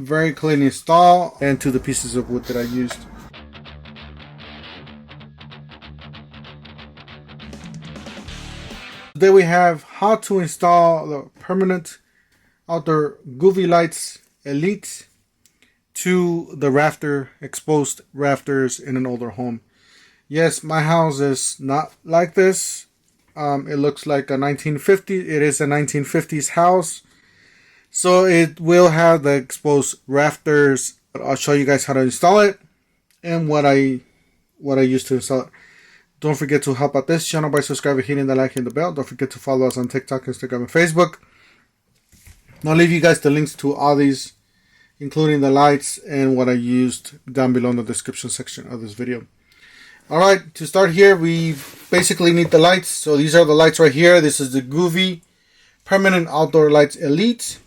Very clean install, and to the pieces of wood that I used. Today we have how to install the permanent outdoor Govee lights Elite to the exposed rafters in an older home. Yes, my house is not like this. It looks like a 1950s. It is a 1950s house, so it will have the exposed rafters. But I'll show you guys how to install it and what I use to install it. Don't forget to help out this channel by subscribing, hitting the like and the bell. Don't forget to follow us on TikTok, Instagram, and Facebook. I'll leave you guys the links to all these, including the lights and what I used, down below in the description section of this video. Alright, to start here, we basically need the lights. So these are the lights right here. This is the Govee Permanent Outdoor Lights Elite.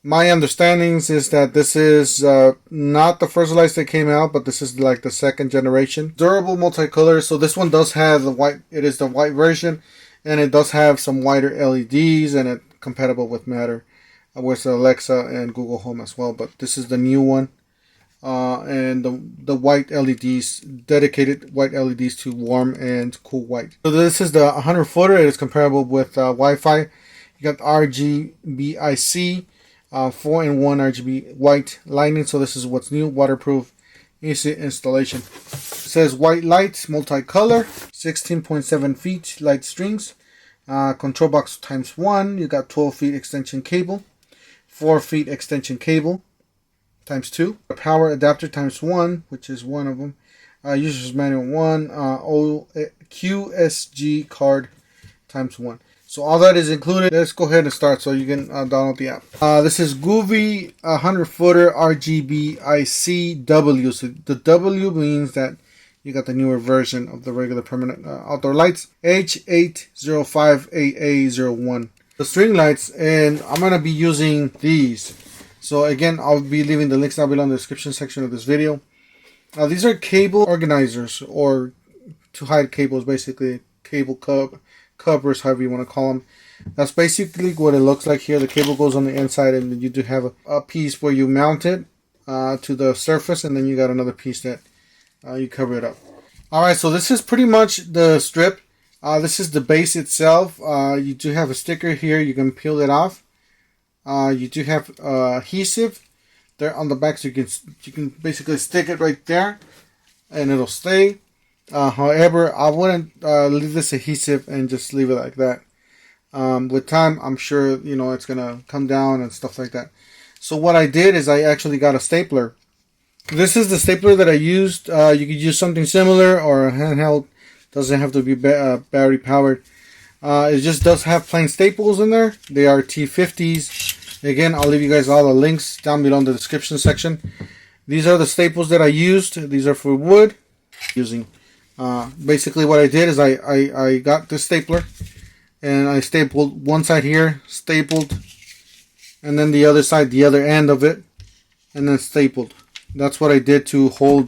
My understandings is that this is not the first lights that came out, but this is like the second generation. Durable multicolor. So this one does have the white. It is the white version, and it does have some whiter LEDs, and it's compatible with Matter, with Alexa and Google Home as well. But this is the new one, and the white LEDs, dedicated white LEDs to warm and cool white. So this is the 100 footer. It is comparable with Wi-Fi. You got RGBIC. 4-in-1 RGB white lighting. So this is what's new. Waterproof, easy installation. It says white lights, multicolor, 16.7 feet light strings, control box times 1. You got 12 feet extension cable, 4 feet extension cable times 2, a power adapter times 1, which is one of them, user's manual 1, QSG card times 1. So all that is included. Let's go ahead and start so you can download the app. This is Govee 100 footer RGBIC W. So the W means that you got the newer version of the regular permanent outdoor lights. H805AA01. The string lights, and I'm going to be using these. So again, I'll be leaving the links down below in the description section of this video. These are cable organizers, or to hide cables, basically cable covers, however you want to call them. That's basically what it looks like here. The cable goes on the inside, and then you do have a piece where you mount it to the surface, and then you got another piece that you cover it up. Alright, so this is pretty much the strip. This is the base itself. You do have a sticker here. You can peel it off. You do have adhesive there on the back, so you can basically stick it right there, and it'll stay. However, I wouldn't leave this adhesive and just leave it like that. With time, I'm sure it's gonna come down and stuff like that. So what I did is I actually got a stapler. This is the stapler that I used. You could use something similar or a handheld. Doesn't have to be battery powered. It just does have plain staples in there. They are T50s. Again, I'll leave you guys all the links down below in the description section. These are the staples that I used. These are for wood. Basically what I did is I got this stapler, and I stapled one side here, stapled, and then the other side, the other end of it, and then stapled. That's what I did to hold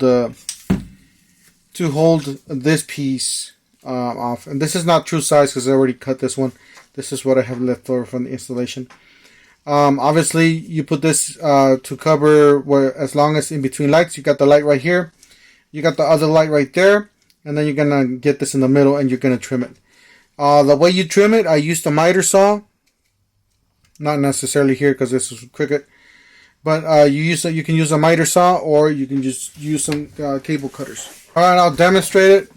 this piece off. And this is not true size because I already cut this one. This is what I have left over from the installation. Obviously you put this to cover where, as long as in between lights. You got the light right here, you got the other light right there, and then you're gonna get this in the middle, and you're gonna trim it. The way you trim it, I used a miter saw, not necessarily here because this is Cricut, but you can use a miter saw, or you can just use some cable cutters. All right, I'll demonstrate it.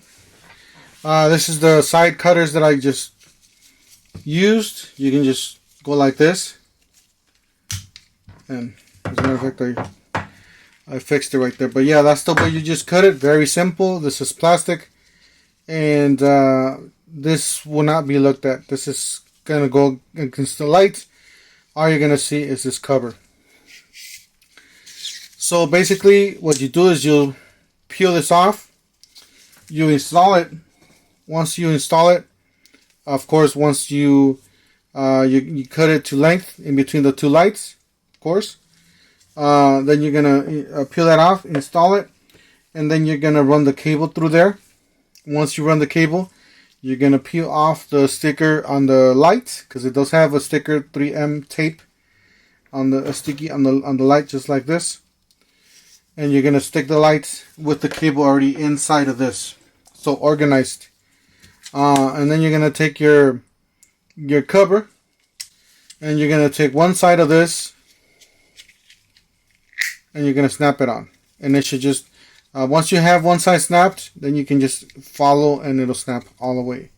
This is the side cutters that I just used. You can just go like this, and as a matter of fact, I fixed it right there. But yeah, that's the way you just cut it. Very simple. This is plastic, and this will not be looked at. This is gonna go against the light. All you're gonna see is this cover. So basically what you do is you peel this off, you install it. Once you install it, of course, once you cut it to length in between the two lights, of course, then you're gonna peel that off, install it, and then you're gonna run the cable through there. Once you run the cable, you're gonna peel off the sticker on the light, because it does have a sticker 3M tape on the sticky on the light, just like this. And you're gonna stick the lights with the cable already inside of this, so organized. And then you're gonna take your cover, and you're gonna take one side of this, and you're gonna snap it on. And it should just once you have one side snapped, then you can just follow, and it'll snap all the way.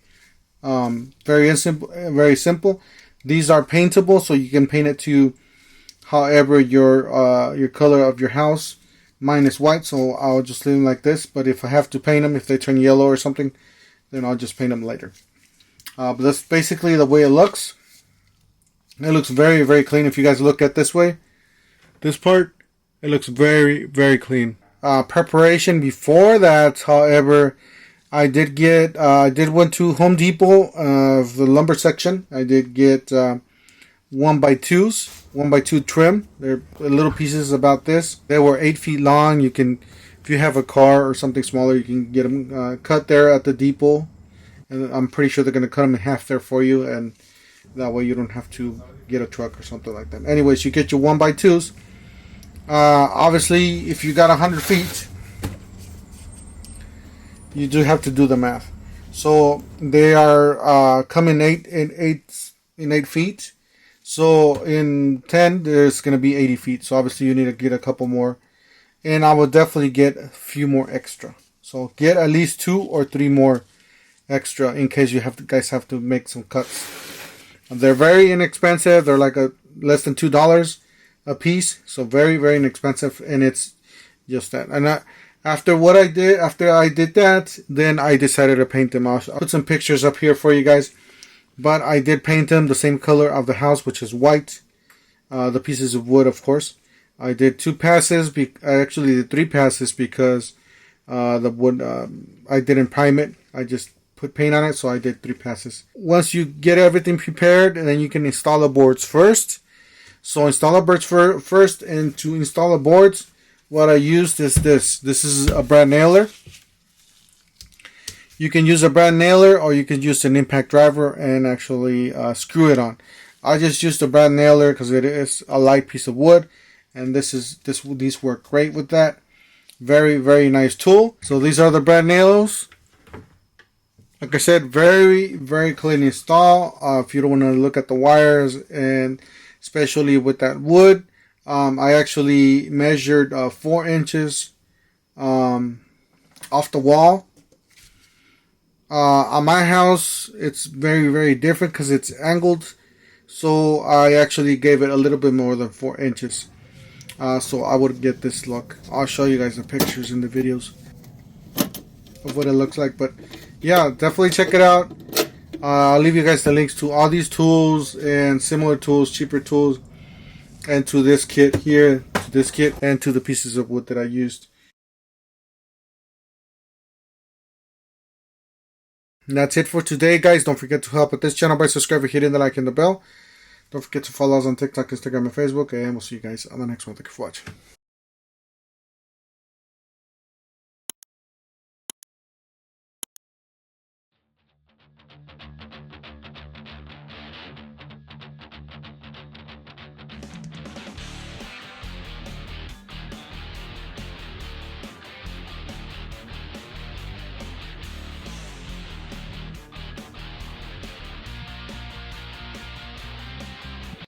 Very simple. Very simple. These are paintable, so you can paint it to however your color of your house. Mine is white, so I'll just leave them like this. But if I have to paint them, if they turn yellow or something, then I'll just paint them later. But that's basically the way it looks. It looks very, very clean. If you guys look at this way, this part, it looks very, very clean. Preparation before that, however, I did went to Home Depot, the lumber section. I did get 1x2 trim. They're little pieces about this. They were 8 feet long. You can, if you have a car or something smaller, you can get them cut there at the depot. And I'm pretty sure they're going to cut them in half there for you, and that way you don't have to get a truck or something like that. Anyways, you get your 1x2s. Obviously, if you got 100 feet, you do have to do the math. So they are come in 8 feet. So in 10, there's going to be 80 feet. So obviously you need to get a couple more. And I will definitely get a few more extra. So get at least 2 or 3 more extra in case you guys have to make some cuts. And they're very inexpensive. They're like less than $2 a piece. So very, very inexpensive. And it's just that. And after I did that, then I decided to paint them. I'll put some pictures up here for you guys. But I did paint them the same color of the house, which is white. The pieces of wood, of course. I did 2 passes. I actually did 3 passes because the wood, I didn't prime it. I just put paint on it, so I did 3 passes. Once you get everything prepared, and then you can install the boards first. So install the boards first, and to install the boards, what I used is this. This is a brad nailer. You can use a brad nailer, or you can use an impact driver and actually screw it on. I just used a brad nailer because it is a light piece of wood, and these work great with that. Very, very nice tool. So these are the brad nails. Like I said, very, very clean install. If you don't want to look at the wires, and especially with that wood, I actually measured 4 inches off the wall. On my house, it's very, very different because it's angled. So I actually gave it a little bit more than 4 inches. So I would get this look. I'll show you guys the pictures in the videos of what it looks like. But yeah, definitely check it out. I'll leave you guys the links to all these tools and similar tools, cheaper tools, and to this kit here, to this kit, and to the pieces of wood that I used. And that's it for today, guys. Don't forget to help with this channel by subscribing, hitting the like and the bell. Don't forget to follow us on TikTok, Instagram, and Facebook. And we'll see you guys on the next one. Thank you for watching.